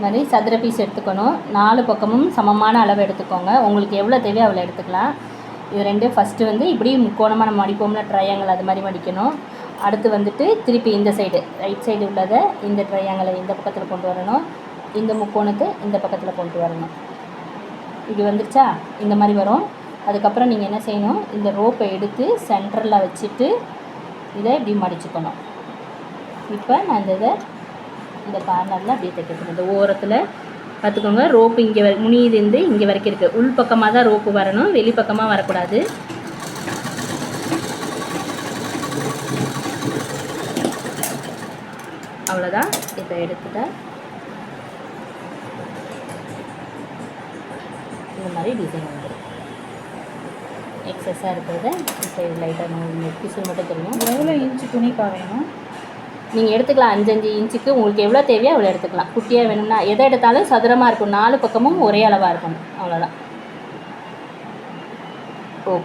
மாதிரி சதுர பீஸ் எடுத்துக்கணும். 4 பக்கமும் சமமான அளவு எடுத்துக்கோங்க. உங்களுக்கு எவ்வளோ தேவையோ அவ்வளோ எடுத்துக்கலாம். இது ரெண்டு ஃபஸ்ட்டு வந்து இப்படி முக்கோணமாக நம்ம மடிப்போம்ல, ட்ரையாங்கிள் அது மாதிரி மடிக்கணும். அடுத்து வந்துட்டு திருப்பி இந்த சைடு ரைட் சைடு உள்ளதை இந்த ட்ரையாங்கிளை இந்த பக்கத்தில் கொண்டு வரணும். இந்த முக்கோணத்தை இந்த பக்கத்தில் கொண்டு வரணும். இது வந்துருச்சா? இந்த மாதிரி வரும். அதுக்கப்புறம் நீங்கள் என்ன செய்யணும், இந்த ரோப்பை எடுத்து சென்டரில் வச்சுட்டு இதை இப்படி மடிச்சுக்கணும். இப்போ நான் இந்த கார்னரில் அப்படியே தைக்கணும். இந்த ஓரத்தில் பார்த்துக்கோங்க, ரோப்பு இங்கே முனியிலேருந்து இங்கே வரைக்கும் இருக்குது. உள் பக்கமாக தான் ரோப்பு வரணும், வெளிப்பக்கமாக வரக்கூடாது. அவ்வளோதான். இப்போ எடுத்துட்டா இந்த மாதிரி டிசைன் வந்துடும். எக்ஸஸாக இருக்கிறத இப்போ இது லைட்டாக பிசு மட்டும் தெரியும். எவ்வளோ இன்ச்சு துணிக்கா வேணும்? நீங்கள் எடுத்துக்கலாம். 5 இன்ச்சுக்கு உங்களுக்கு எவ்வளோ தேவையோ அவ்வளோ எடுத்துக்கலாம். குட்டியாக வேணும்னா எதை எடுத்தாலும் சதுரமாக இருக்கும். 4 பக்கமும் ஒரே அளவாக இருக்கணும். அவ்வளோதான். ஓ